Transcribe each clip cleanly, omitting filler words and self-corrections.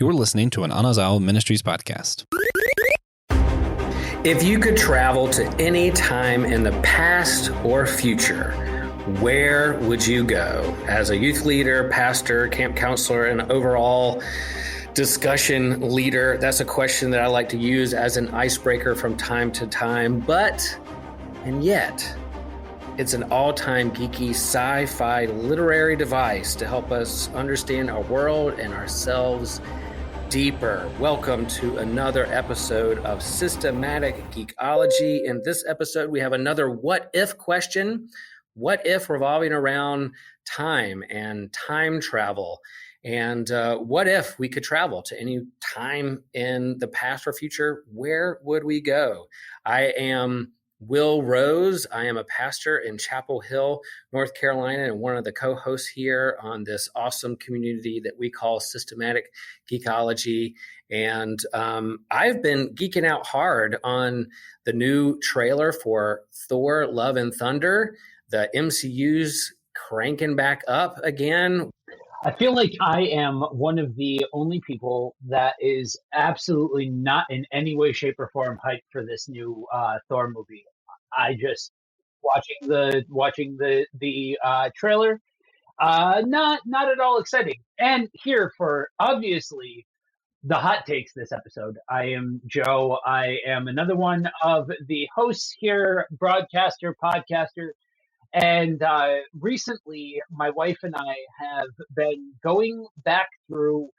You're listening to an Anazao Ministries podcast. If you could travel to any time in the past or future, where would you go? As a youth leader, pastor, camp counselor, and overall discussion leader, that's a question that I like to use as an icebreaker from time to time. And yet, it's an all-time geeky sci-fi literary device to help us understand our world and ourselves deeper. Welcome to another episode of Systematic Geekology. In this episode, we have another what if question. What if revolving around time and time travel? And what if we could travel to any time in the past or future? Where would we go? I am Will Rose. I am a pastor in Chapel Hill, North Carolina, and one of the co-hosts here on this awesome community that we call Systematic Geekology. And I've been geeking out hard on the new trailer for Thor: Love and Thunder. The MCU's cranking back up again. I feel like I am one of the only people that is absolutely not in any way, shape, or form hyped for this new Thor movie. I just watching the trailer, not at all exciting. And here for obviously the hot takes this episode, I am Joe. I am another one of the hosts here, broadcaster, podcaster. And recently, my wife and I have been going back through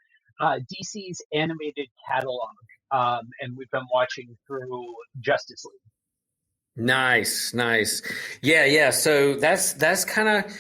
DC's animated catalog, and we've been watching through Justice League. Nice. Yeah. So that's kind of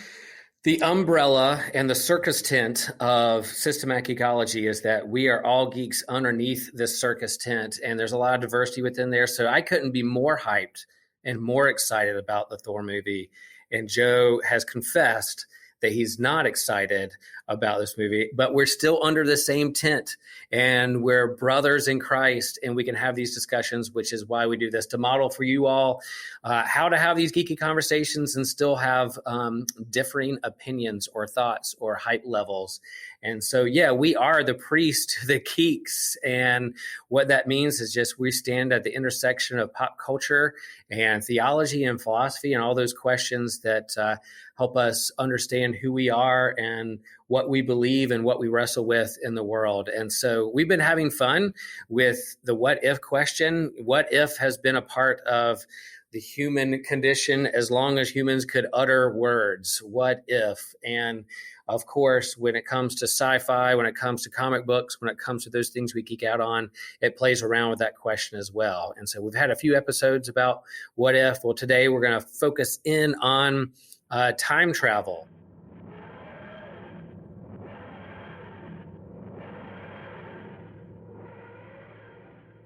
the umbrella and the circus tent of Systematic Geekology, is that we are all geeks underneath this circus tent, and there's a lot of diversity within there. So I couldn't be more hyped and more excited about the Thor movie. And Joe has confessed that he's not excited about this movie, but we're still under the same tent and we're brothers in Christ, and we can have these discussions, which is why we do this, to model for you all how to have these geeky conversations and still have differing opinions or thoughts or hype levels. And so, yeah, we are the priest to the geeks. And what that means is just we stand at the intersection of pop culture and theology and philosophy and all those questions that help us understand who we are and what we believe and what we wrestle with in the world. And so we've been having fun with the what if question. What if has been a part of the human condition as long as humans could utter words. What if? And of course, when it comes to sci-fi, when it comes to comic books, when it comes to those things we geek out on, it plays around with that question as well. And so we've had a few episodes about what if. Well, today we're going to focus in on time travel.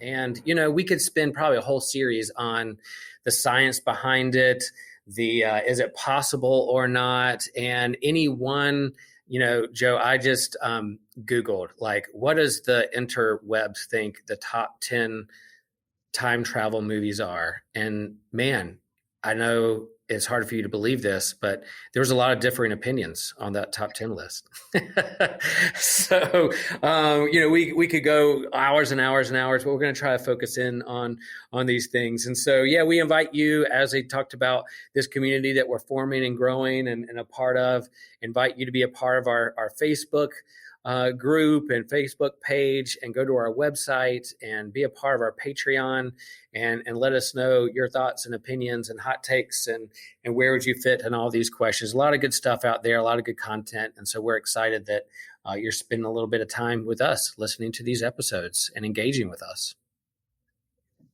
And, you know, we could spend probably a whole series on the science behind it, the is it possible or not? And any one, you know, Joe, I just Googled, like, what does the interwebs think the top 10 time travel movies are? And man, I know it's hard for you to believe this, but there was a lot of differing opinions on that top 10 list. So, you know, we could go hours and hours and hours, but we're going to try to focus in on these things. And so, yeah, we invite you, as I talked about this community that we're forming and growing and a part of, invite you to be a part of our Facebook group and Facebook page, and go to our website and be a part of our Patreon and let us know your thoughts and opinions and hot takes and where would you fit in all these questions. A lot of good stuff out there, a lot of good content. And so we're excited that you're spending a little bit of time with us, listening to these episodes and engaging with us.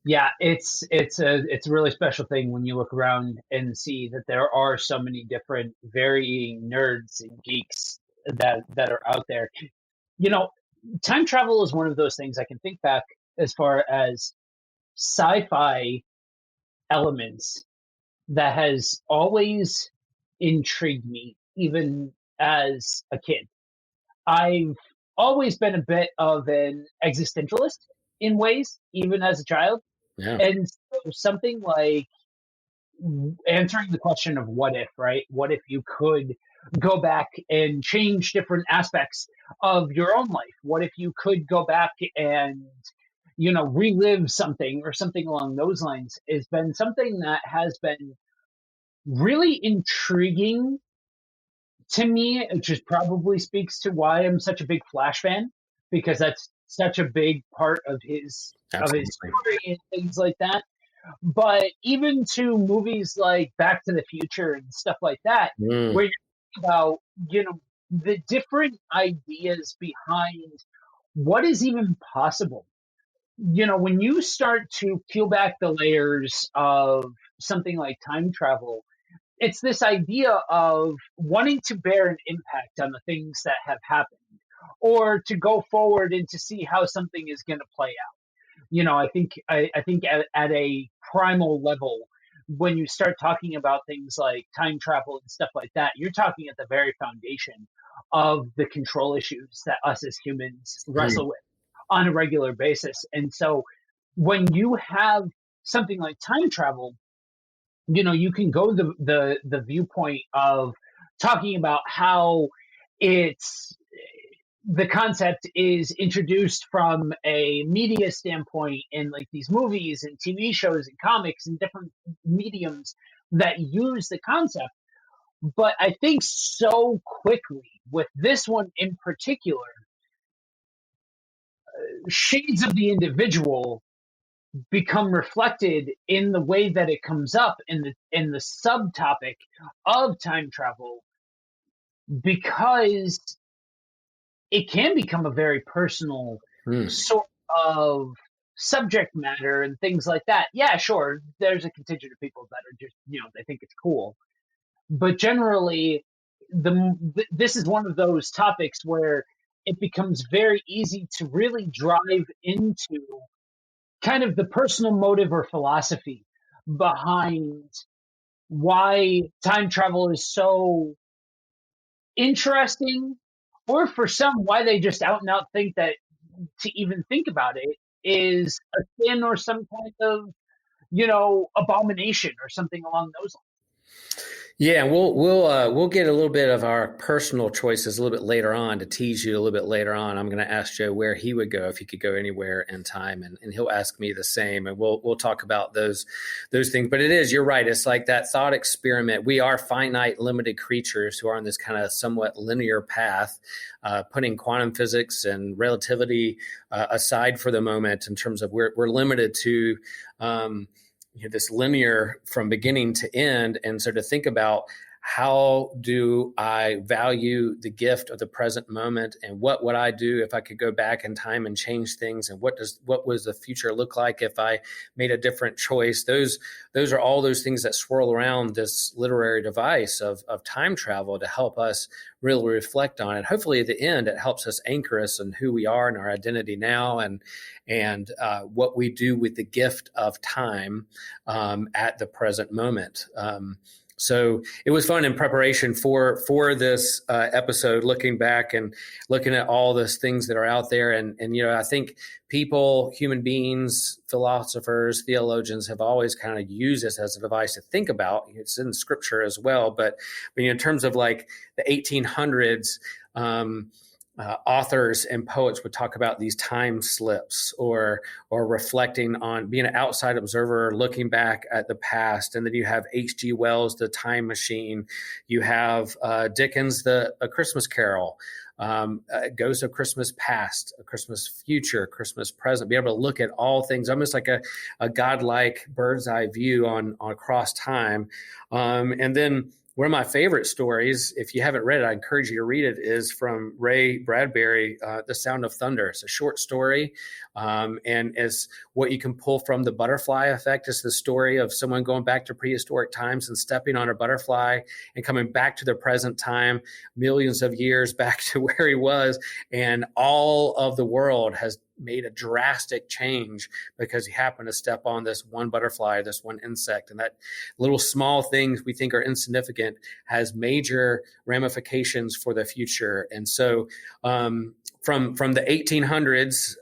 Yeah, it's a really special thing when you look around and see that there are so many different varying nerds and geeks that are out there. You know, time travel is one of those things I can think back as far as sci-fi elements that has always intrigued me, even as a kid. I've always been a bit of an existentialist in ways, even as a child. Yeah. And so something like answering the question of what if, right? What if you could go back and change different aspects of your own life? What if you could go back and, relive something or something along those lines? Has been something that has been really intriguing to me, it just probably speaks to why I'm such a big Flash fan, because that's such a big part of his Absolutely. story and things like that. But even to movies like Back to the Future and stuff like that, Mm, where you're thinking about, the different ideas behind what is even possible. When you start to peel back the layers of something like time travel, it's this idea of wanting to bear an impact on the things that have happened, or to go forward and to see how something is going to play out. I think at a primal level, when you start talking about things like time travel and stuff like that, you're talking at the very foundation of the control issues that us as humans mm. wrestle with on a regular basis. And so when you have something like time travel, you can go the viewpoint of talking about how it's the concept is introduced from a media standpoint in like these movies and TV shows and comics and different mediums that use the concept. But I think so quickly with this one in particular, shades of the individual become reflected in the way that it comes up in the subtopic of time travel, because it can become a very personal Mm. sort of subject matter and things like that. Yeah, sure, there's a contingent of people that are just, they think it's cool, but generally, this is one of those topics where it becomes very easy to really drive into kind of the personal motive or philosophy behind why time travel is so interesting, or for some, why they just out and out think that to even think about it is a sin or some kind of, abomination or something along those Yeah, we'll get a little bit of our personal choices a little bit later on to tease you a little bit later on. I'm going to ask Joe where he would go if he could go anywhere in time, and he'll ask me the same, and we'll talk about those things. But you're right. It's like that thought experiment. We are finite, limited creatures who are on this kind of somewhat linear path, putting quantum physics and relativity aside for the moment in terms of we're limited to. This linear from beginning to end. And so to think about how do I value the gift of the present moment, and what would I do if I could go back in time and change things, and what was the future look like if I made a different choice? Those are all those things that swirl around this literary device of time travel to help us really reflect on it. Hopefully at the end it helps us anchor us in who we are and our identity now, and what we do with the gift of time at the present moment. So it was fun in preparation for this episode, looking back and looking at all those things that are out there. And I think people, human beings, philosophers, theologians have always kind of used this as a device to think about. It's in scripture as well. But in terms of like the 1800s, authors and poets would talk about these time slips, or reflecting on being an outside observer, looking back at the past. And then you have H.G. Wells, The Time Machine. You have Dickens, A Christmas Carol. Ghost of Christmas Past, A Christmas Future, Christmas Present. Be able to look at all things, almost like a godlike bird's eye view on across time. And then one of my favorite stories, if you haven't read it, I encourage you to read it, is from Ray Bradbury, The Sound of Thunder. It's a short story, and as what you can pull from the butterfly effect is the story of someone going back to prehistoric times and stepping on a butterfly and coming back to the present time, millions of years back to where he was, and all of the world has made a drastic change because he happened to step on this one butterfly, this one insect. And that little small things we think are insignificant has major ramifications for the future. And so from the 1800s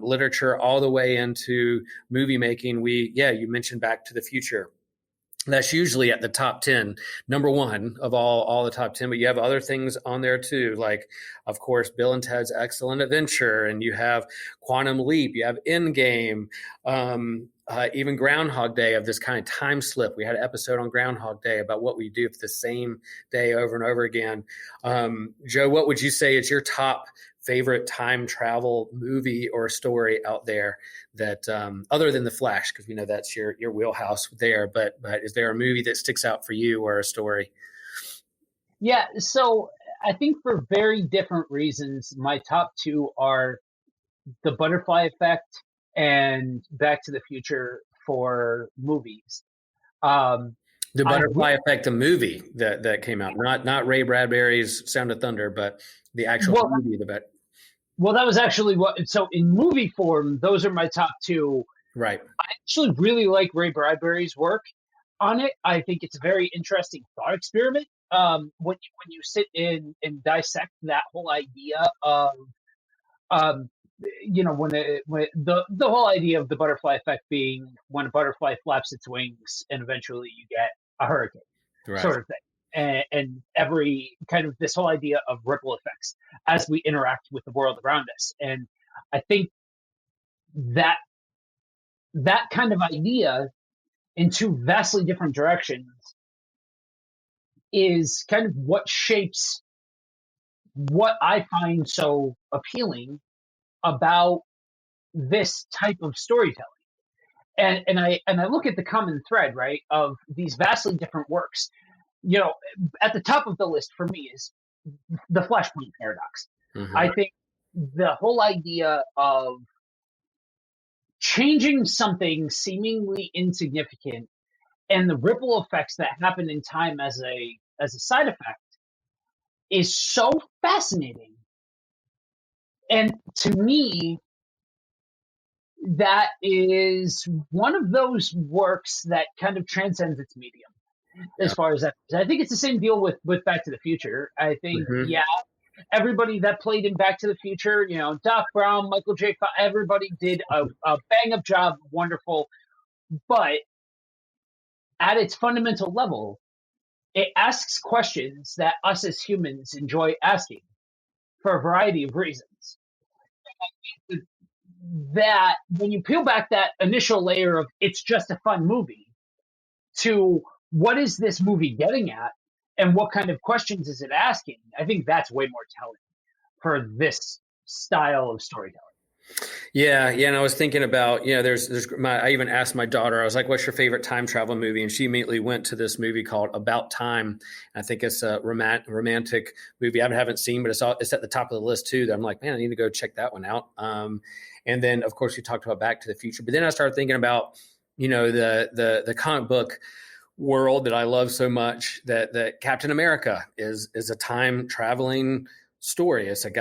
literature all the way into movie making, you mentioned Back to the Future. That's usually at the top 10, number one of all the top 10. But you have other things on there too, like, of course, Bill and Ted's Excellent Adventure, and you have Quantum Leap, you have Endgame, even Groundhog Day, of this kind of time slip. We had an episode on Groundhog Day about what we do for the same day over and over again. Joe, what would you say is your top favorite time travel movie or story out there, that other than The Flash, because we know that's your wheelhouse there, but is there a movie that sticks out for you, or a story? Yeah, so I think for very different reasons, my top two are The Butterfly Effect and Back to the Future for movies. Um, The I Butterfly Effect, the movie that came out, not Ray Bradbury's Sound of Thunder, but the actual well, movie. well, that was actually what. So in movie form, those are my top two. Right. I actually really like Ray Bradbury's work on it. I think it's a very interesting thought experiment. When you sit in and dissect that whole idea of um, when the whole idea of the butterfly effect being when a butterfly flaps its wings and eventually you get a hurricane, Right. sort of thing. And every kind of this whole idea of ripple effects as we interact with the world around us. And I think that that kind of idea in two vastly different directions is kind of what shapes what I find so appealing about this type of storytelling. And I look at the common thread, right, of these vastly different works. At the top of the list for me is the Flashpoint paradox. Mm-hmm. I think the whole idea of changing something seemingly insignificant and the ripple effects that happen in time as a side effect is so fascinating. And to me, that is one of those works that kind of transcends its medium as far as that. I think it's the same deal with Back to the Future. I think, yeah, everybody that played in Back to the Future, Doc Brown, Michael J. Fox, everybody did a bang up job, wonderful. But at its fundamental level, it asks questions that us as humans enjoy asking for a variety of reasons. That when you peel back that initial layer of it's just a fun movie to what is this movie getting at and what kind of questions is it asking, I think that's way more telling for this style of storytelling. Yeah, and I was thinking about, I even asked my daughter, I was like, what's your favorite time travel movie? And she immediately went to this movie called About Time. I think it's a romantic movie I haven't seen, but it's at the top of the list too. That I'm like, man, I need to go check that one out. And then of course we talked about Back to the Future, but then I started thinking about, the comic book world that I love so much, that Captain America is a time traveling story. It's a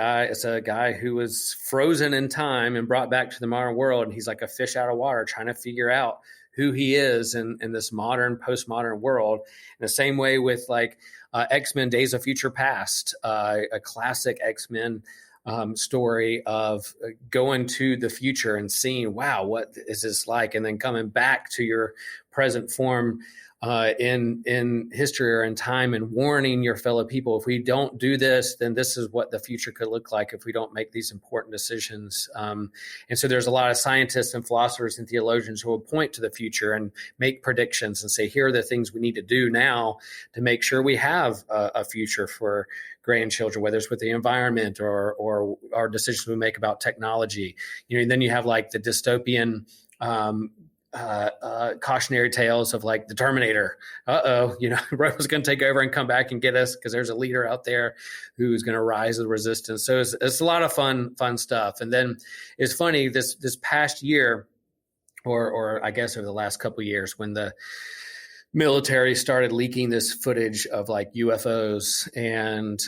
guy who was frozen in time and brought back to the modern world, and he's like a fish out of water trying to figure out who he is in this modern, postmodern world. In the same way with like X-Men Days of Future Past, a classic X-Men story of going to the future and seeing, wow, what is this like? And then coming back to your present form in history or in time, and warning your fellow people, if we don't do this, then this is what the future could look like if we don't make these important decisions. And so there's a lot of scientists and philosophers and theologians who will point to the future and make predictions and say, here are the things we need to do now to make sure we have a future for grandchildren, whether it's with the environment or our decisions we make about technology. And then you have like the dystopian cautionary tales of like the Terminator. Robo's going to take over and come back and get us because there's a leader out there who's going to rise the resistance. So it's a lot of fun stuff. And then it's funny, this past year, or I guess over the last couple of years, when the military started leaking this footage of like UFOs and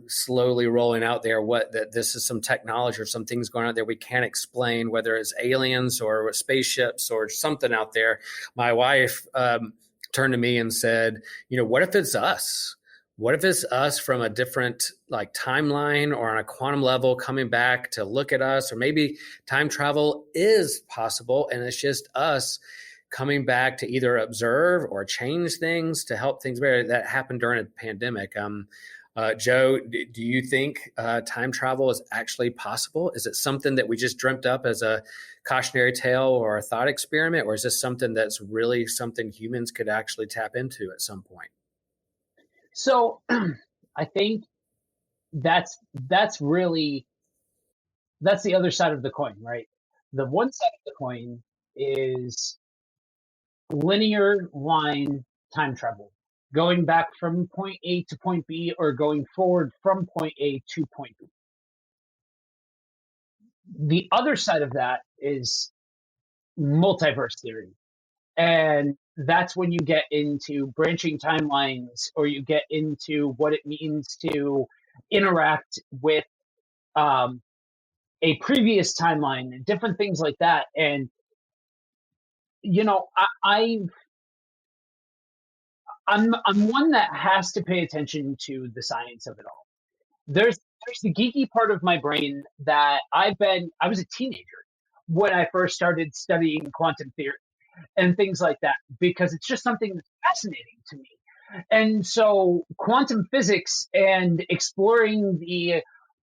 slowly rolling out there that this is some technology or some things going on there we can't explain, whether it's aliens or spaceships or something out there. My wife turned to me and said, what if it's us? What if it's us from a different like timeline or on a quantum level coming back to look at us? Or maybe time travel is possible and it's just us coming back to either observe or change things to help things better. That happened during a pandemic. Joe, do you think time travel is actually possible? Is it something that we just dreamt up as a cautionary tale or a thought experiment, or is this something that's really something humans could actually tap into at some point? So I think that's really that's the other side of the coin, right? The one side of the coin is linear line time travel, going back from point A to point B or going forward from point A to point B. The other side of that is multiverse theory. And that's when you get into branching timelines or you get into what it means to interact with um, a previous timeline and different things like that. And, I'm one that has to pay attention to the science of it all. There's the geeky part of my brain that I was a teenager when I first started studying quantum theory and things like that because it's just something that's fascinating to me. And so quantum physics and exploring the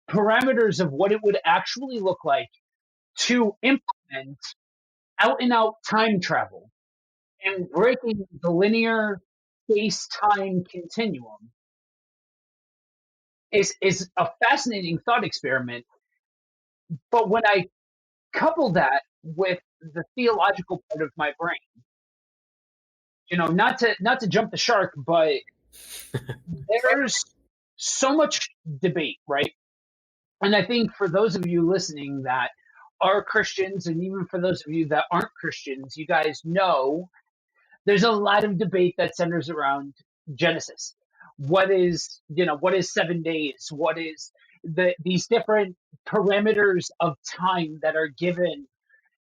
parameters of what it would actually look like to implement out and out time travel and breaking the linear space time continuum is a fascinating thought experiment. But when I couple that with the theological part of my brain, not to jump the shark, but there's so much debate, right? And I think for those of you listening that are Christians, and even for those of you that aren't Christians, you guys know there's a lot of debate that centers around Genesis. What is 7 days? What is these different parameters of time that are given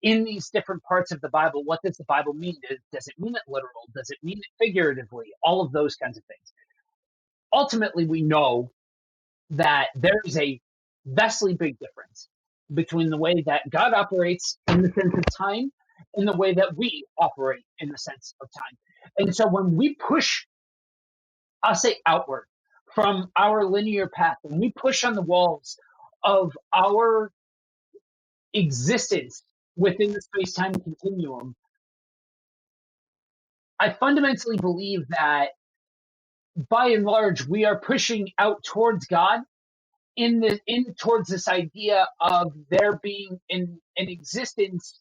in these different parts of the Bible? What does the Bible mean? Does it mean it literal? Does it mean it figuratively? All of those kinds of things. Ultimately, we know that there is a vastly big difference between the way that God operates in the sense of time and the way that we operate in the sense of time. And so when we push, I'll say outward from our linear path, when we push on the walls of our existence within the space time continuum, I fundamentally believe that by and large, we are pushing out towards God in towards this idea of there being an existence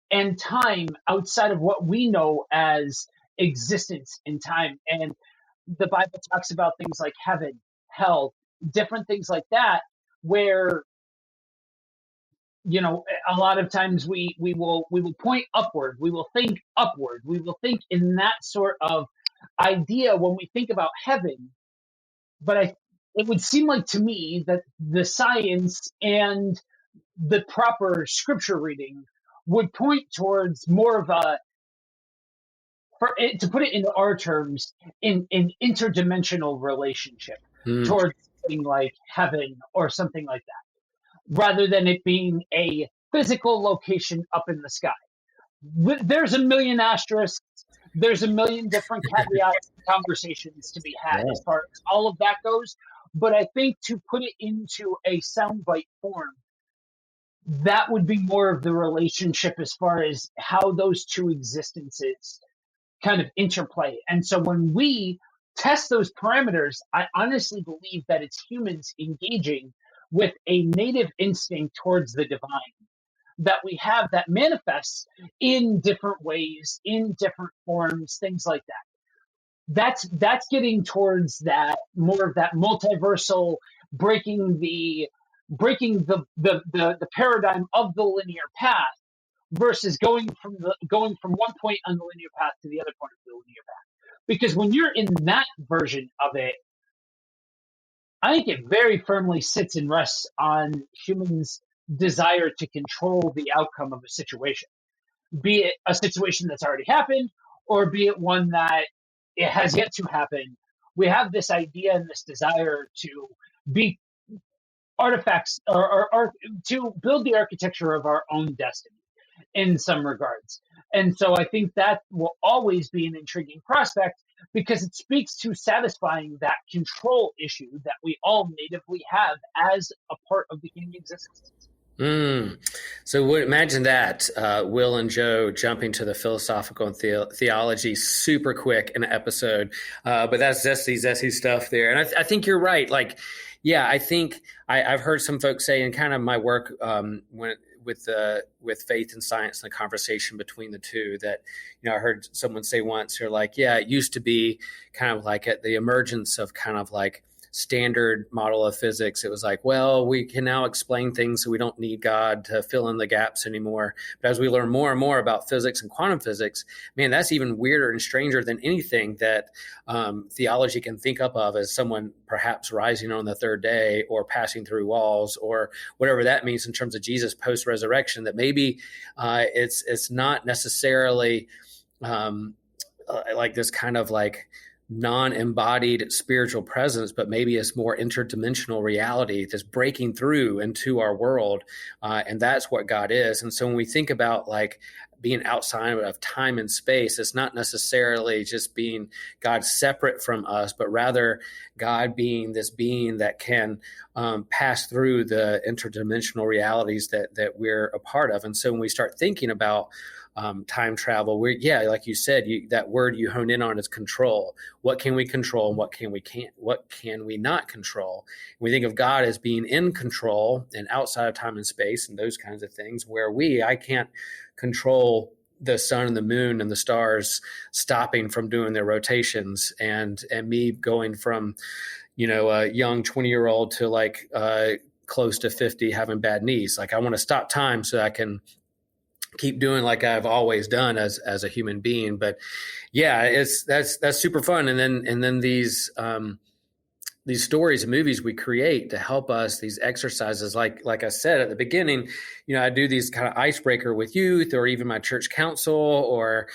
and time outside of what we know as existence in time. And the Bible talks about things like heaven, hell, different things like that, where a lot of times we will point upward, we will think upward, we will think in that sort of idea when we think about heaven. But it would seem like to me that the science and the proper scripture reading would point towards more of to put it into our terms, in an interdimensional relationship towards something like heaven or something like that, rather than it being a physical location up in the sky. There's a million asterisks. There's a million different caveats and conversations to be had as far as all of that goes. But I think to put it into a soundbite form, that would be more of the relationship as far as how those two existences kind of interplay. And so when we test those parameters, I honestly believe that it's humans engaging with a native instinct towards the divine that we have that manifests in different ways, in different forms, things like that. That's getting towards that more of that multiversal breaking the paradigm of the linear path versus going from one point on the linear path to the other point of the linear path. Because when you're in that version of it, I think it very firmly sits and rests on humans' desire to control the outcome of a situation, be it a situation that's already happened or be it one that it has yet to happen. We have this idea and this desire to be artifacts or to build the architecture of our own destiny in some regards. And so I think that will always be an intriguing prospect because it speaks to satisfying that control issue that we all natively have as a part of the human existence. So imagine that, Will and Joe jumping to the philosophical and theology super quick in an episode. But that's zesty stuff there. And I think you're right. Like, yeah, I think I've heard some folks say in kind of my work with faith and science and the conversation between the two that, I heard someone say once, they're like, yeah, it used to be kind of like at the emergence of kind of like standard model of physics. It was like, well, we can now explain things, so we don't need God to fill in the gaps anymore. But as we learn more and more about physics and quantum physics, man, that's even weirder and stranger than anything that theology can think up of as someone perhaps rising on the third day or passing through walls or whatever that means in terms of Jesus post-resurrection, that maybe it's not necessarily like this kind of like non-embodied spiritual presence, but maybe it's more interdimensional reality that's breaking through into our world. And that's what God is. And so when we think about like being outside of time and space, it's not necessarily just being God separate from us, but rather God being this being that can pass through the interdimensional realities that we're a part of. And so when we start thinking about time travel, like you said, that word you hone in on is control. What can we control and what can we not control? We think of God as being in control and outside of time and space and those kinds of things, where I can't control the sun and the moon and the stars stopping from doing their rotations, and me going from a young 20-year-old to like close to 50 having bad knees. Like, I want to stop time so I can keep doing like I've always done as a human being. But yeah, that's super fun. And then these stories and movies we create to help us, these exercises, like I said at the beginning, I do these kind of icebreaker with youth or even my church council or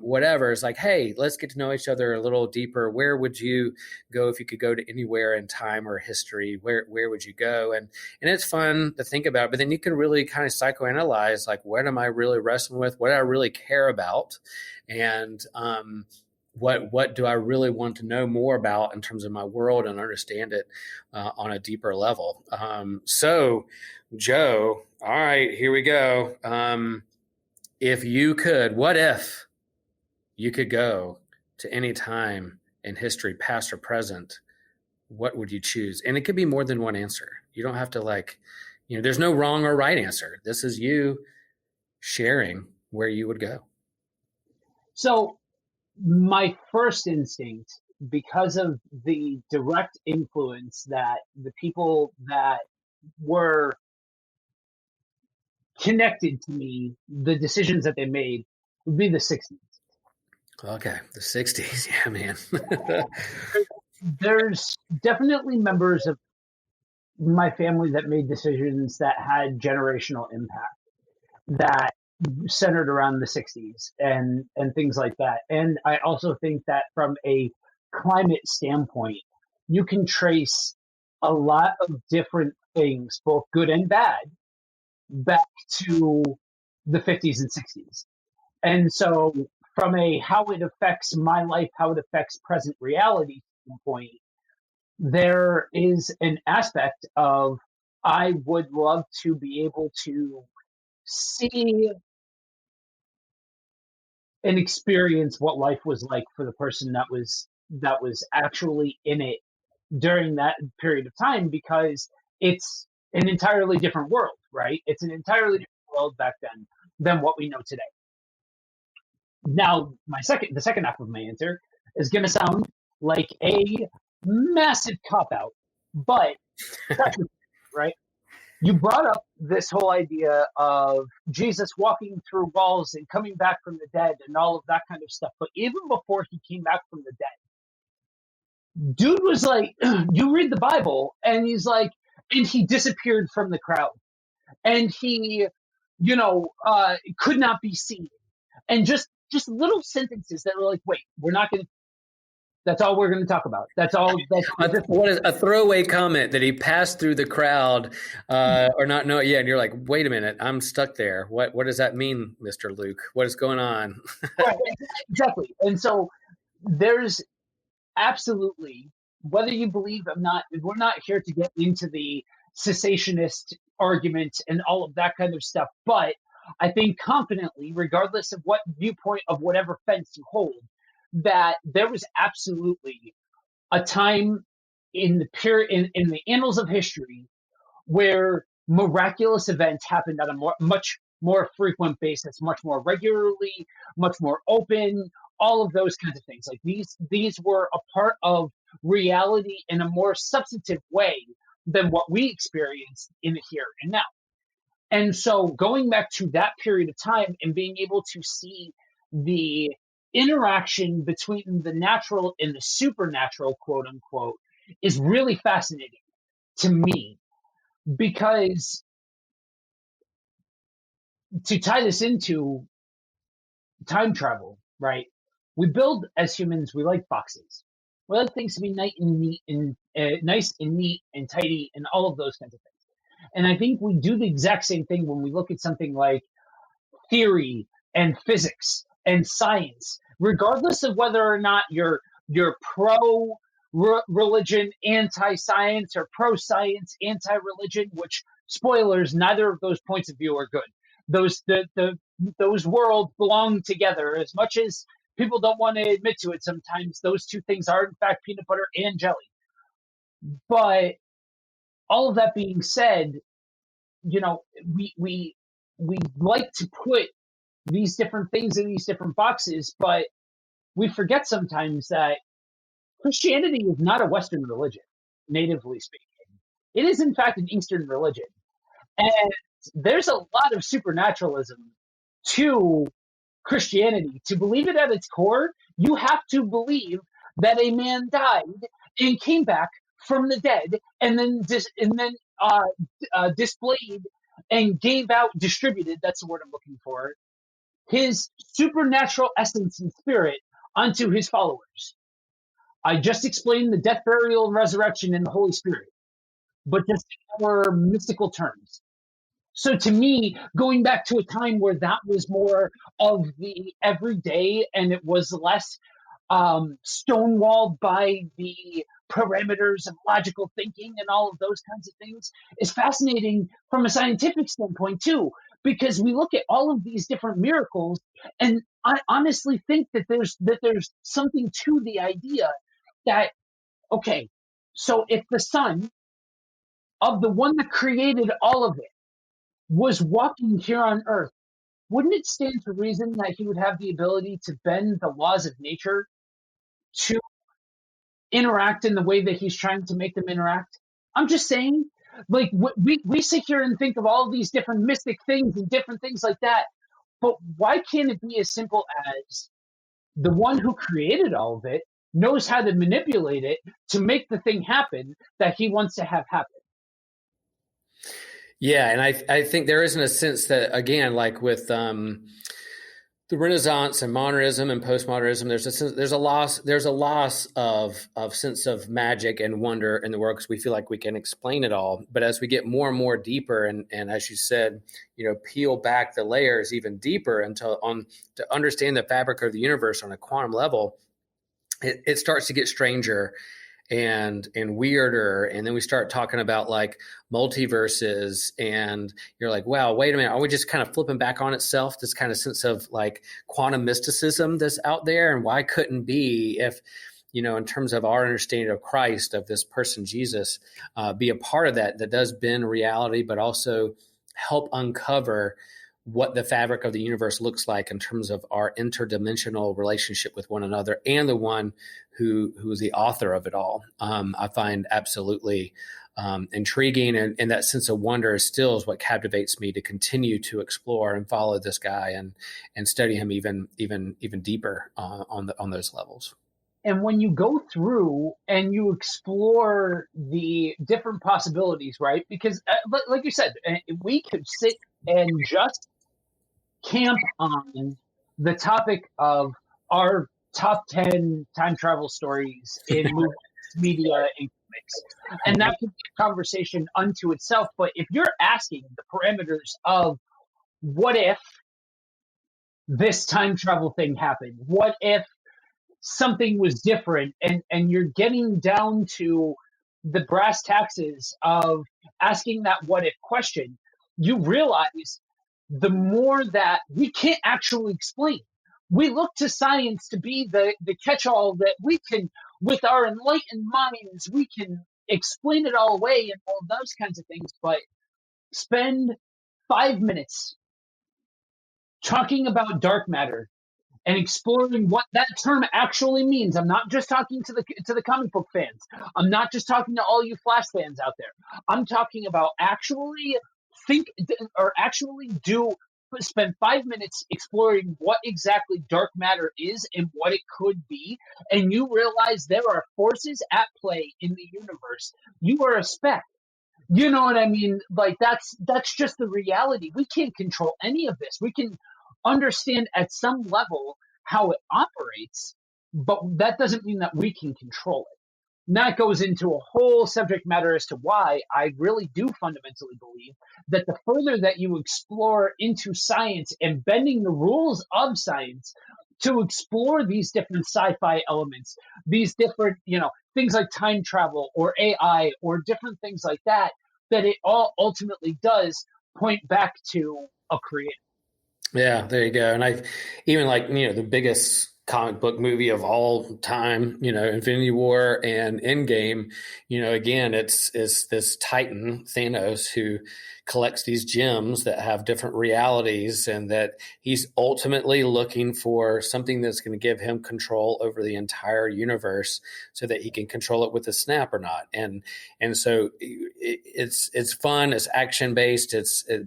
whatever. It's like, hey, let's get to know each other a little deeper. Where would you go if you could go to anywhere in time or history? Where would you go? And it's fun to think about, but then you can really kind of psychoanalyze, like, what am I really wrestling with? What do I really care about? And what do I really want to know more about in terms of my world and understand it on a deeper level? So, Joe, all right, here we go. If you could, what if you could go to any time in history, past or present, what would you choose? And it could be more than one answer. You don't have to there's no wrong or right answer. This is you sharing where you would go. So my first instinct, because of the direct influence that the people that were connected to me, the decisions that they made, would be the 60s. Okay, the 60s. Yeah, man. There's definitely members of my family that made decisions that had generational impact that centered around the 60s and things like that. And I also think that from a climate standpoint, you can trace a lot of different things, both good and bad, back to the 50s and 60s. And so from a how it affects my life, how it affects present reality standpoint, there is an aspect of I would love to be able to see and experience what life was like for the person that was actually in it during that period of time, because it's an entirely different world, right? It's an entirely different world back then than what we know today. Now, the second half of my answer is going to sound like a massive cop out, but that's right. You brought up this whole idea of Jesus walking through walls and coming back from the dead and all of that kind of stuff. But even before he came back from the dead, dude was like, you read the Bible, and he's like, and he disappeared from the crowd, and he, could not be seen, and just little sentences that were like, wait, we're not going to. That's all we're going to talk about. That's all. What is a throwaway comment that he passed through the crowd, or not know it yet? And you're like, wait a minute, I'm stuck there. What does that mean, Mr. Luke? What is going on? Right, exactly. And so there's absolutely, whether you believe or not, we're not here to get into the cessationist argument and all of that kind of stuff. But I think confidently, regardless of what viewpoint of whatever fence you hold, that there was absolutely a time in the in the annals of history where miraculous events happened on a much more frequent basis, much more regularly, much more open, all of those kinds of things. Like these were a part of reality in a more substantive way than what we experience in the here and now. And so going back to that period of time and being able to see the interaction between the natural and the supernatural, quote unquote, is really fascinating to me, because to tie this into time travel, right? We build as humans, we like boxes. We like things to be nice and neat and tidy and all of those kinds of things. And I think we do the exact same thing when we look at something like theory and physics and science, regardless of whether or not you're pro religion, anti science, or pro science, anti religion. Which, spoilers, neither of those points of view are good. Those worlds belong together. As much as people don't want to admit to it, sometimes those two things are in fact peanut butter and jelly. But all of that being said, we like to put these different things in these different boxes, but we forget sometimes that Christianity is not a Western religion, natively speaking. It is, in fact, an Eastern religion. And there's a lot of supernaturalism to Christianity. To believe it at its core, you have to believe that a man died and came back from the dead, and then displayed and gave out, distributed, that's the word I'm looking for, his supernatural essence and spirit unto his followers. I just explained the death, burial, and resurrection in the Holy Spirit, but just in more mystical terms. So to me, going back to a time where that was more of the everyday and it was less stonewalled by the parameters of logical thinking and all of those kinds of things, is fascinating from a scientific standpoint too, because we look at all of these different miracles, and I honestly think that there's something to the idea that, okay, so if the son of the one that created all of it was walking here on earth, wouldn't it stand to reason that he would have the ability to bend the laws of nature to interact in the way that he's trying to make them interact? I'm just saying, like, we sit here and think of all these different mystic things and different things like that, but why can't it be as simple as the one who created all of it knows how to manipulate it to make the thing happen that he wants to have happen? Yeah, and I think there isn't a sense that, again, like with the Renaissance and modernism and postmodernism, there's a loss of sense of magic and wonder in the world, because we feel like we can explain it all. But as we get more and more deeper, and as you said, peel back the layers even deeper to understand the fabric of the universe on a quantum level, it starts to get stranger and weirder. And then we start talking about like multiverses, and you're like, wow, wait a minute, are we just kind of flipping back on itself, this kind of sense of like quantum mysticism that's out there? And why couldn't be, if in terms of our understanding of Christ, of this person Jesus, be a part of that does bend reality, but also help uncover what the fabric of the universe looks like in terms of our interdimensional relationship with one another and the one who is the author of it all. I find absolutely intriguing, and that sense of wonder still is what captivates me to continue to explore and follow this guy and study him even deeper on those levels. And when you go through and you explore the different possibilities, right? Because like you said, we could sit and just camp on the topic of, are top 10 time travel stories in movies, media, and comics. And that could be a conversation unto itself. But if you're asking the parameters of what if this time travel thing happened? What if something was different? And you're getting down to the brass taxes of asking that what if question, you realize the more that we can't actually explain. We look to science to be the catch all that we can, with our enlightened minds, we can explain it all away and all those kinds of things. But spend 5 minutes talking about dark matter and exploring what that term actually means. I'm not just talking to the comic book fans. I'm not just talking to all you Flash fans out there. I'm talking about actually think or actually do spend 5 minutes exploring what exactly dark matter is and what it could be, and you realize there are forces at play in the universe. You are a speck. You know what I mean? Like that's just the reality. We can't control any of this. We can understand at some level how it operates, but that doesn't mean that we can control it. And that goes into a whole subject matter as to why I really do fundamentally believe that the further that you explore into science and bending the rules of science to explore these different sci-fi elements, these different, things like time travel or AI or different things like that, that it all ultimately does point back to a creator. Yeah, there you go. And I even like, the biggest comic book movie of all time, Infinity War and Endgame, again, it's this Titan, Thanos, who collects these gems that have different realities, and that he's ultimately looking for something that's going to give him control over the entire universe so that he can control it with a snap or not. And so it's fun, it's action based,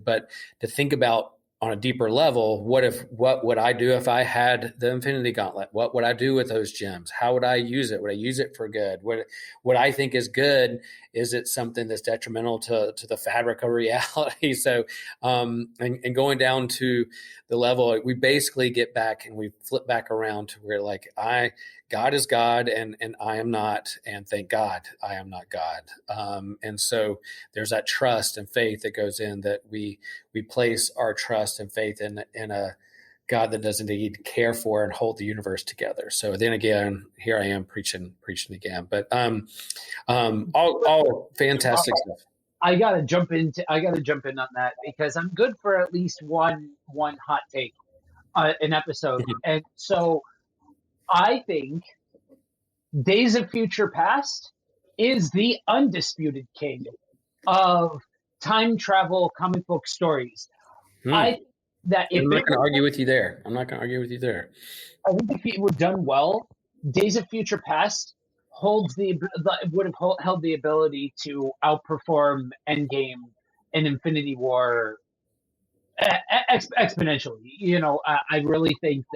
but to think about on a deeper level, what would I do if I had the Infinity Gauntlet? What would I do with those gems? How would I use it? Would I use it for good? What I think is good, is it something that's detrimental to the fabric of reality? So, and going down to the level, we basically get back and we flip back around to where God is God and I am not, and thank God I am not God. And so there's that trust and faith that goes in, that we place our trust and faith in a God that doesn't need to care for and hold the universe together. So then again, here I am preaching again, but all fantastic stuff. I gotta jump in on that because I'm good for at least one hot take an episode. And so I think Days of Future Past is the undisputed king of time travel comic book stories. I think that I'm not going to argue with you there. I think if it were done well, Days of Future Past would have held the ability to outperform Endgame and Infinity War exponentially. I really think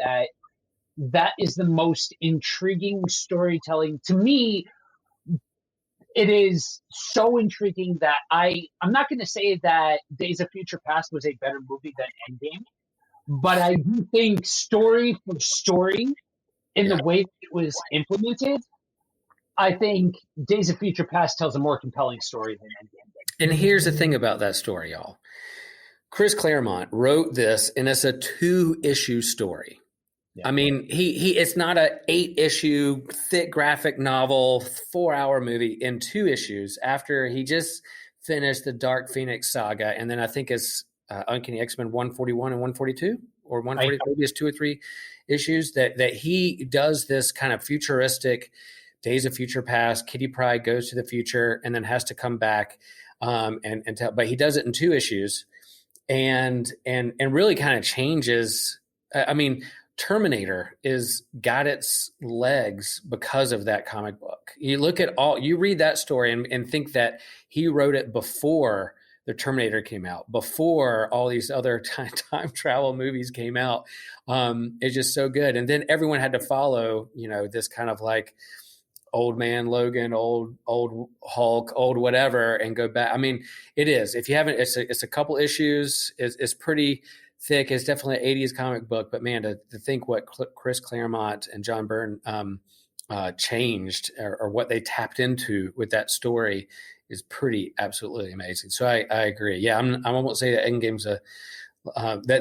that is the most intriguing storytelling to me. It is so intriguing that I'm not going to say that Days of Future Past was a better movie than Endgame, but I do think story for story, in the way it was implemented, I think Days of Future Past tells a more compelling story than Endgame did. And here's the thing about that story, y'all. Chris Claremont wrote this, and it's a 2-issue story. Yeah. I mean, it's not an 8-issue thick graphic novel, 4-hour movie in 2 issues after he just finished the Dark Phoenix saga. And then I think it's Uncanny X-Men 141 and 142, or 140, maybe it's 2 or 3 issues that he does this kind of futuristic Days of Future Past. Kitty Pryde goes to the future and then has to come back and tell, but he does it in 2 issues and really kind of changes. I mean, Terminator got its legs because of that comic book. You read that story and think that he wrote it before the Terminator came out, before all these other time travel movies came out. It's just so good. And then everyone had to follow, this kind of like old man Logan, old Hulk, old whatever, and go back. I mean, it is. If you haven't, it's a couple issues. It's pretty thick. It's definitely an 80s comic book, but man, to think what Chris Claremont and John Byrne changed, or what they tapped into with that story, is pretty absolutely amazing. So I agree. Yeah, I'm almost say that Endgame's that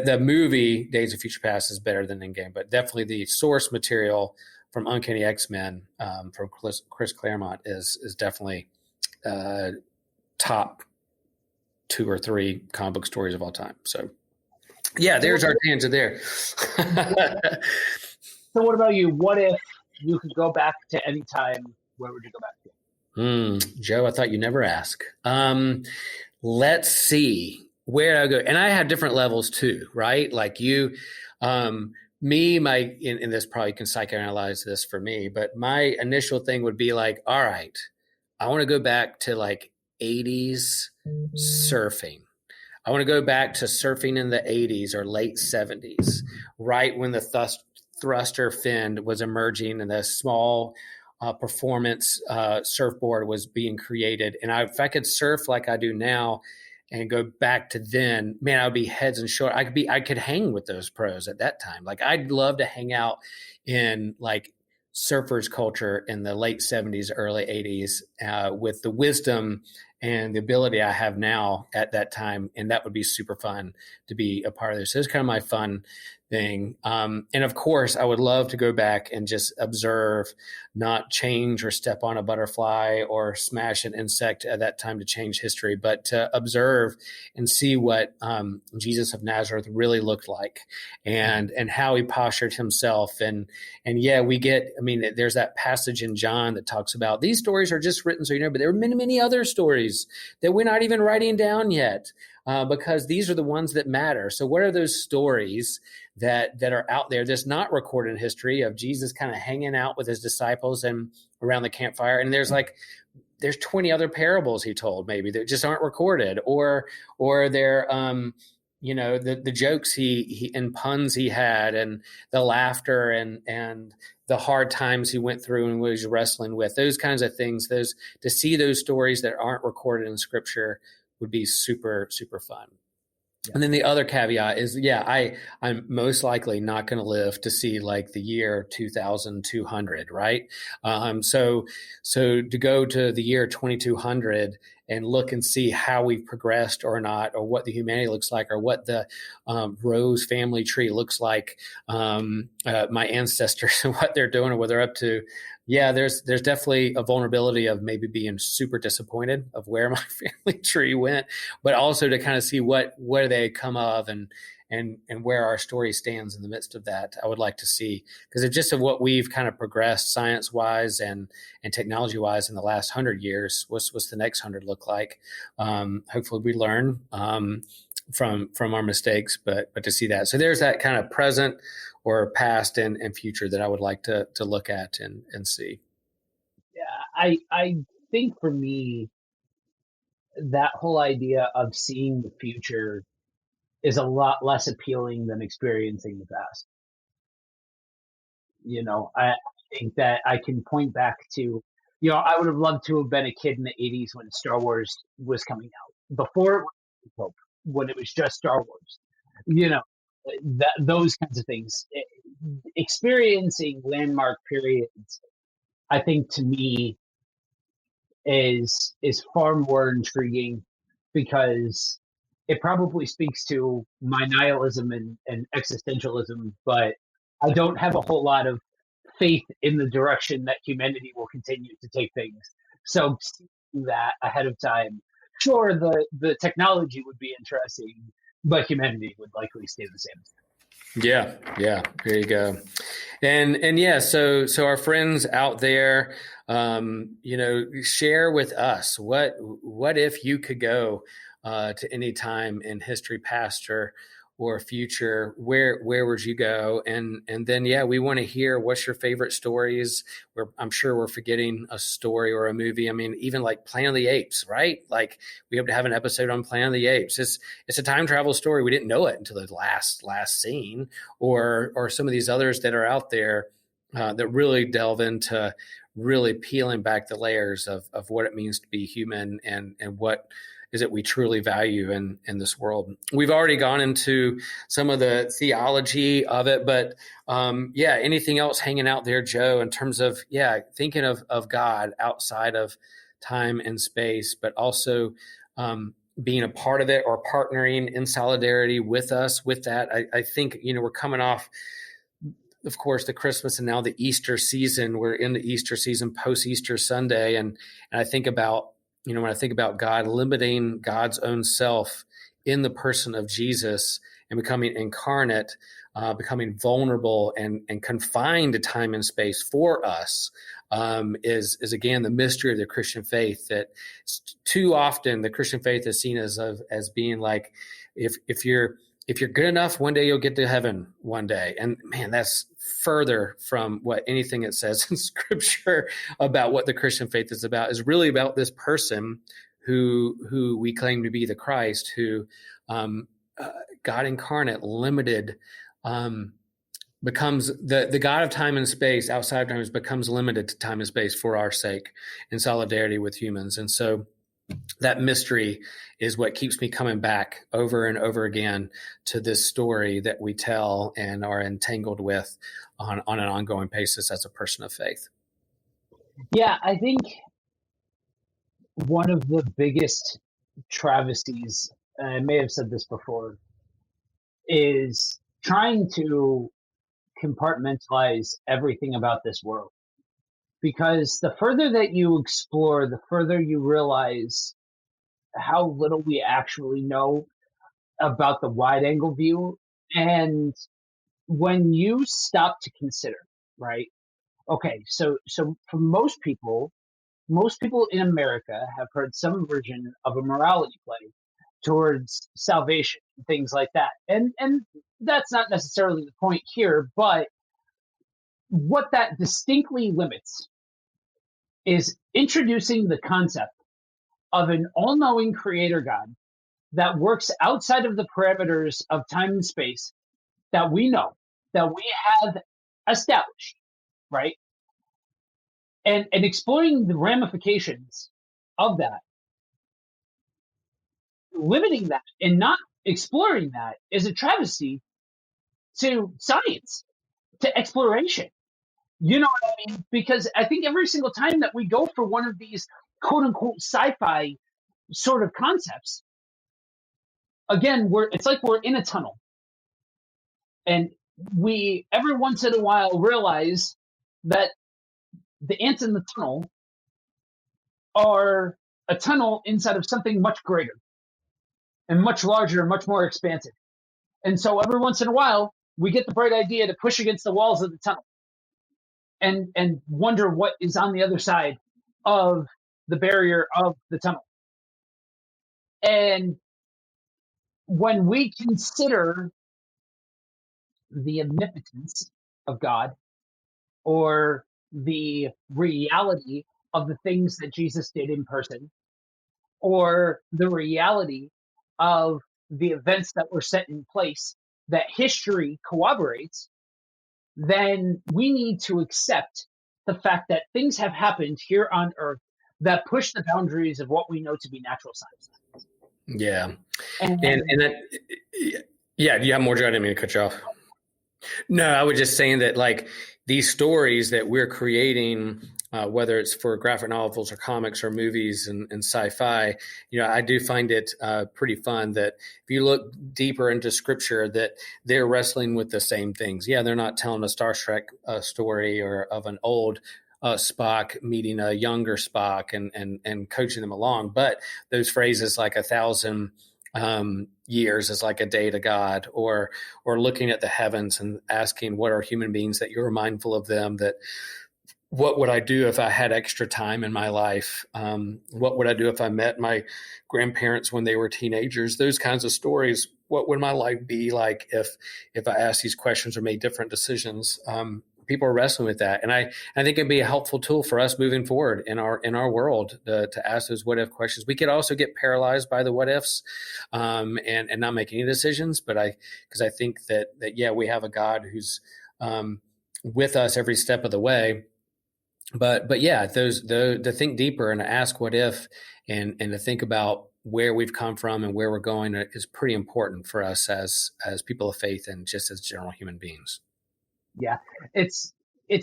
the movie Days of Future Past is better than Endgame, but definitely the source material from Uncanny X-Men, from Chris Claremont is definitely top 2 or 3 comic book stories of all time. So yeah, there's our tangent there. So what about you? What if you could go back to any time? Where would you go back to? Joe, I thought you never ask. Let's see. Where I go, and I have different levels too, right? Like you, me, and this probably can psychoanalyze this for me, but my initial thing would be like, all right, I want to go back to like 80s surfing. I want to go back to surfing in the 80s or late 70s, right when the thruster fin was emerging and the small performance surfboard was being created. And if I could surf like I do now and go back to then, man, I would be heads and shoulders. I could hang with those pros at that time. Like I'd love to hang out in like surfers culture in the late 70s, early 80s, with the wisdom and the ability I have now at that time. And that would be super fun to be a part of this. So it's kind of my fun thing. And of course, I would love to go back and just observe, not change or step on a butterfly or smash an insect at that time to change history, but to observe and see what Jesus of Nazareth really looked like, and how he postured himself. And yeah, there's that passage in John that talks about these stories are just written so you know, but there are many, many other stories that we're not even writing down yet. Because these are the ones that matter. So what are those stories that are out there that's not recorded in history of Jesus kind of hanging out with his disciples and around the campfire? And there's 20 other parables he told, maybe, that just aren't recorded, or they're the jokes he and puns he had, and the laughter and the hard times he went through and was wrestling with, those kinds of things. Those, to see those stories that aren't recorded in scripture, would be super, super fun. Yeah. And then the other caveat is, I'm most likely not going to live to see like the year 2200, right? So to go to the year 2200 and look and see how we've progressed or not, or what the humanity looks like, or what the Rose family tree looks like, my ancestors and what they're doing or what they're up to. Yeah, there's definitely a vulnerability of maybe being super disappointed of where my family tree went, but also to kind of see where they come of and where our story stands in the midst of that. I would like to see, because of just of what we've kind of progressed science wise and technology wise in the last 100 years. What's the next 100 look like? Hopefully we learn from our mistakes, but to see that. So there's that kind of present or past and future that I would like to look at and see. Yeah, I think for me, that whole idea of seeing the future is a lot less appealing than experiencing the past. I think that I can point back to, I would have loved to have been a kid in the 80s when Star Wars was coming out, before it was, when it was just Star Wars, those kinds of things. Experiencing landmark periods, I think, to me, is far more intriguing, because it probably speaks to my nihilism and existentialism, but I don't have a whole lot of faith in the direction that humanity will continue to take things. So seeing that ahead of time, sure, the technology would be interesting, but humanity would likely stay the same. Yeah, there you go. And yeah, so our friends out there, share with us what if you could go to any time in history, past or future, where would you go? And then, we want to hear what's your favorite stories. I'm sure we're forgetting a story or a movie. I mean, even like Planet of the Apes, right? Like we hope to have an episode on Planet of the Apes. It's a time travel story. We didn't know it until the last scene, or some of these others that are out there that really delve into really peeling back the layers of what it means to be human and what that we truly value in this world. We've already gone into some of the theology of it, but anything else hanging out there, Joe, in terms of thinking of God outside of time and space, but also being a part of it or partnering in solidarity with us with that. I think, we're coming off, of course, the Christmas and now the Easter season. We're in the Easter season, post-Easter Sunday. And I think about, when I think about God limiting God's own self in the person of Jesus and becoming incarnate, becoming vulnerable and confined to time and space for us, is again the mystery of the Christian faith. That too often the Christian faith is seen as being like, if you're good enough, one day you'll get to heaven one day. And man, that's further from what anything it says in Scripture about what the Christian faith is about. Is really about this person who we claim to be the Christ, who God incarnate, limited, becomes the God of time and space, outside of time, becomes limited to time and space for our sake in solidarity with humans. And so that mystery is what keeps me coming back over and over again to this story that we tell and are entangled with on an ongoing basis as a person of faith. Yeah, I think one of the biggest travesties, and I may have said this before, is trying to compartmentalize everything about this world. Because the further that you explore, the further you realize how little we actually know about the wide angle view. And when you stop to consider, right? Okay, so for most people in America have heard some version of a morality play towards salvation and things like that. And that's not necessarily the point here, but what that distinctly limits is introducing the concept of an all-knowing creator God that works outside of the parameters of time and space that we know, that we have established, right? And exploring the ramifications of that. Limiting that and not exploring that is a travesty to science, to exploration. You know what I mean? Because I think every single time that we go for one of these quote unquote sci-fi sort of concepts, again, it's like we're in a tunnel. And we every once in a while realize that the ants in the tunnel are a tunnel inside of something much greater and much larger and much more expansive. And so every once in a while, we get the bright idea to push against the walls of the tunnel and wonder what is on the other side of the barrier of the tunnel. And when we consider the omnipotence of God or the reality of the things that Jesus did in person or the reality of the events that were set in place that history corroborates, then we need to accept the fact that things have happened here on Earth that push the boundaries of what we know to be natural science. Yeah. And that, yeah, you have more, Joe? I didn't mean to cut you off. No, I was just saying that like these stories that we're creating, whether it's for graphic novels or comics or movies and sci-fi, I do find it pretty fun that if you look deeper into Scripture, that they're wrestling with the same things. Yeah, they're not telling a Star Trek story or of an old Spock meeting a younger Spock and coaching them along, but those phrases like 1,000 years is like a day to God, or looking at the heavens and asking, what are human beings that you're mindful of them? That what would I do if I had extra time in my life? What would I do if I met my grandparents when they were teenagers? Those kinds of stories. What would my life be like if I asked these questions or made different decisions? People are wrestling with that, and I think it'd be a helpful tool for us moving forward in our world to ask those what if questions. We could also get paralyzed by the what ifs, and not make any decisions. But because I think that we have a God who's with us every step of the way. But yeah, to think deeper and to ask what if, and to think about where we've come from and where we're going is pretty important for us as people of faith and just as general human beings. Yeah, it's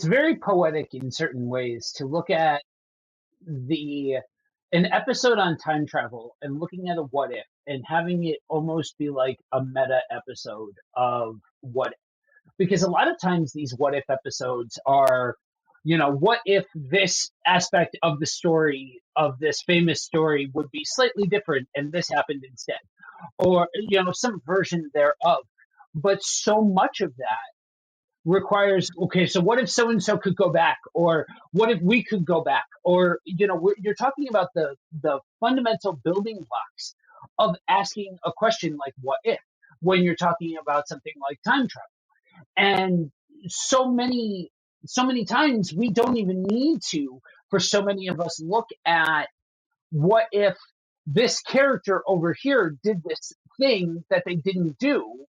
very poetic in certain ways to look at the an episode on time travel and looking at a what if and having it almost be like a meta episode of what if. Because a lot of times these what if episodes are, what if this aspect of the story of this famous story would be slightly different and this happened instead, or some version thereof. But so much of that requires, okay, so what if so and so could go back, or what if we could go back, or you're talking about the fundamental building blocks of asking a question like what if, when you're talking about something like time travel. And so many times we don't even need to, for so many of us, look at what if this character over here did this thing that they didn't do.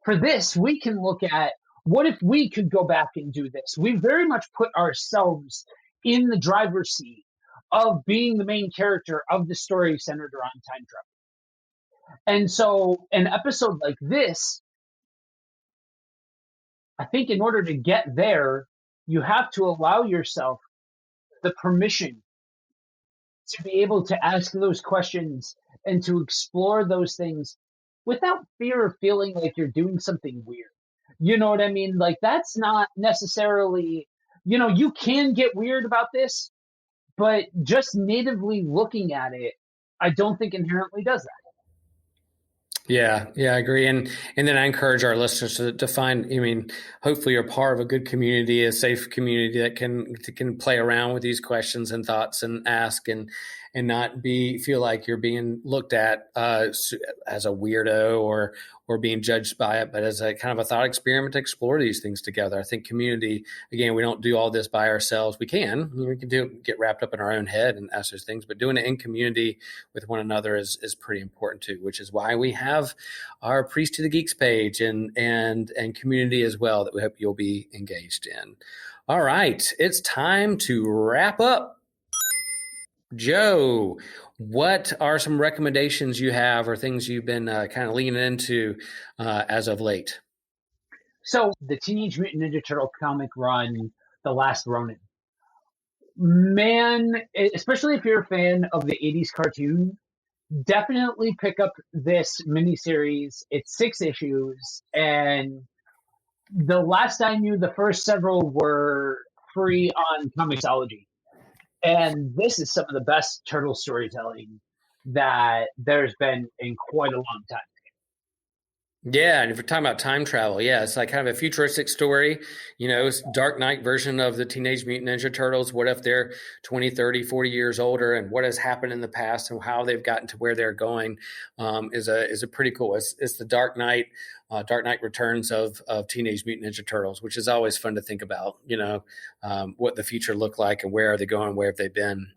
For this, we can look at what if we could go back and do this. We very much put ourselves in the driver's seat of being the main character of the story centered around time travel. And so an episode like this, I think in order to get there, you have to allow yourself the permission to be able to ask those questions and to explore those things without fear of feeling like you're doing something weird. You know what I mean? Like, that's not necessarily, you can get weird about this, but just natively looking at it, I don't think inherently does that. Yeah, I agree. And then I encourage our listeners to find, hopefully you're part of a good community, a safe community that can play around with these questions and thoughts and ask and not feel like you're being looked at as a weirdo or being judged by it, but as a kind of a thought experiment to explore these things together. I think community, again, we don't do all this by ourselves. We can get wrapped up in our own head and ask those things, but doing it in community with one another is pretty important too, which is why we have our Priest to the Geeks page and community as well that we hope you'll be engaged in. All right, it's time to wrap up. Joe, what are some recommendations you have or things you've been kind of leaning into as of late? So the Teenage Mutant Ninja Turtle comic run, The Last Ronin. Man, especially if you're a fan of the 80s cartoon, definitely pick up this miniseries. It's 6 issues, and the last I knew, the first several were free on Comixology. And this is some of the best turtle storytelling that there's been in quite a long time. Yeah, and if we're talking about time travel, yeah, it's like kind of a futuristic story, it's Dark Knight version of the Teenage Mutant Ninja Turtles. What if they're 20, 30, 40 years older, and what has happened in the past and how they've gotten to where they're going is a pretty cool. It's the Dark Knight Returns of Teenage Mutant Ninja Turtles, which is always fun to think about, what the future looked like and where are they going, where have they been.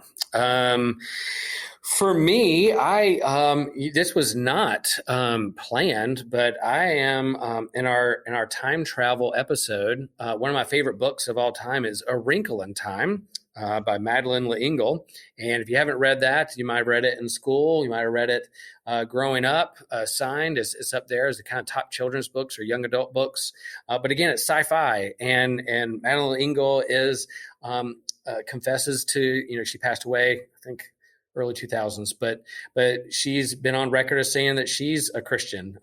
For me, this was not planned, but I am in our time travel episode. One of my favorite books of all time is A Wrinkle in Time by Madeleine L'Engle. And if you haven't read that, you might have read it in school. You might have read it growing up. Signed, it's up there as the kind of top children's books or young adult books. But again, it's sci-fi, and Madeleine L'Engle is confesses to she passed away, I think, early 2000s, but she's been on record as saying that she's a Christian.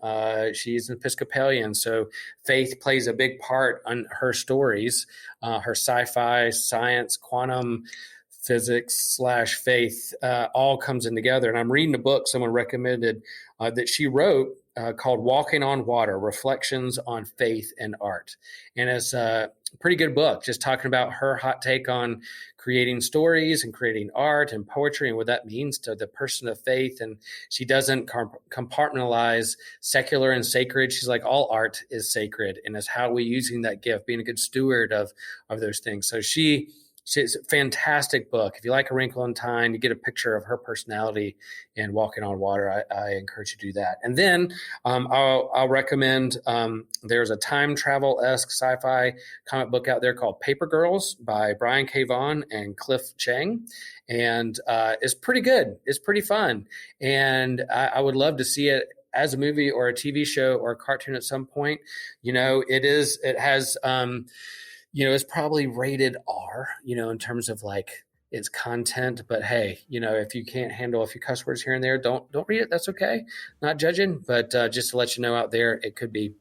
She's an Episcopalian, so faith plays a big part on her stories, her sci-fi, science, quantum physics / faith all comes in together. And I'm reading a book someone recommended that she wrote called Walking on Water, Reflections on Faith and Art. And it's a pretty good book, just talking about her hot take on creating stories and creating art and poetry and what that means to the person of faith. And she doesn't compartmentalize secular and sacred. She's like, all art is sacred, and it's how we using that gift, being a good steward of those things. So she It's a fantastic book. If you like A Wrinkle in Time, you get a picture of her personality in Walking on Water. I encourage you to do that. And then I'll recommend there's a time travel-esque sci-fi comic book out there called Paper Girls by Brian K. Vaughan and Cliff Chang. And it's pretty good. It's pretty fun. And I would love to see it as a movie or a TV show or a cartoon at some point. It has it's probably rated R, in terms of like its content. But hey, if you can't handle a few cuss words here and there, don't read it. That's okay. Not judging, but just to let you know out there, it could be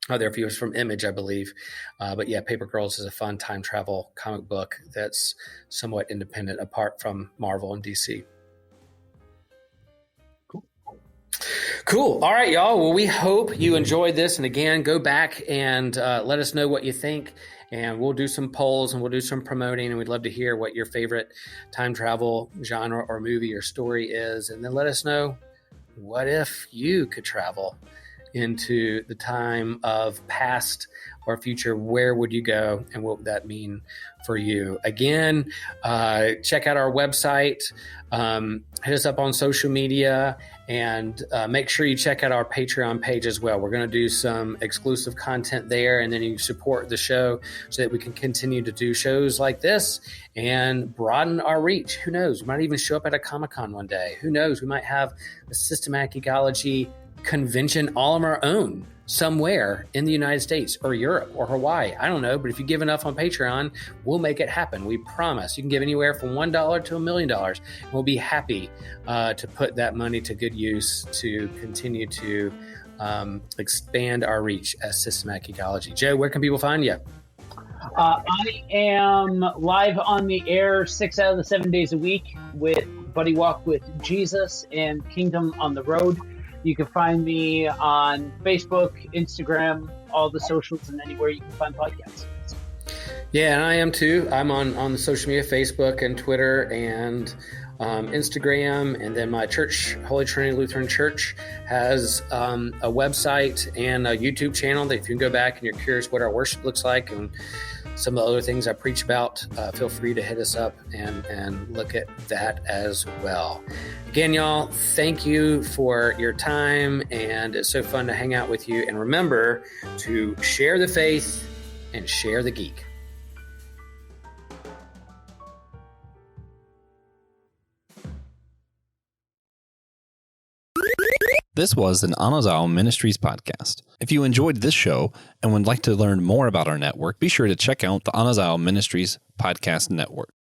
out there for you. It's from Image, I believe. But yeah, Paper Girls is a fun time travel comic book that's somewhat independent apart from Marvel and DC. Cool. All right, y'all. Well, we hope you enjoyed this. And again, go back and let us know what you think. And we'll do some polls and we'll do some promoting. And we'd love to hear what your favorite time travel genre or movie or story is. And then let us know, what if you could travel into the time of past or future? Where would you go? And what would that mean for you? Again, check out our website. Hit us up on social media, and make sure you check out our Patreon page as well. We're going to do some exclusive content there, and then you support the show so that we can continue to do shows like this and broaden our reach. Who knows? We might even show up at a Comic-Con one day. Who knows? We might have a systematic ecology convention all on our own somewhere in the United States or Europe or Hawaii. I don't know, but if you give enough on Patreon, we'll make it happen. We promise. You can give anywhere from $1 to $1 million. We'll be happy to put that money to good use to continue to expand our reach as systematic ecology. Joe, where can people find you? I am live on the air 6 out of the 7 days a week with Buddy Walk with Jesus and Kingdom on the Road. You can find me on Facebook, Instagram, all the socials, and anywhere you can find podcasts. Yeah, and I am too. I'm on the social media, Facebook and Twitter and Instagram. And then my church, Holy Trinity Lutheran Church, has a website and a YouTube channel that if you can go back and you're curious what our worship looks like and some of the other things I preach about, feel free to hit us up and look at that as well. Again, y'all, thank you for your time, and it's so fun to hang out with you. And remember to share the faith and share the geek. This was an Anazao Ministries podcast. If you enjoyed this show and would like to learn more about our network, be sure to check out the Anazao Ministries podcast network.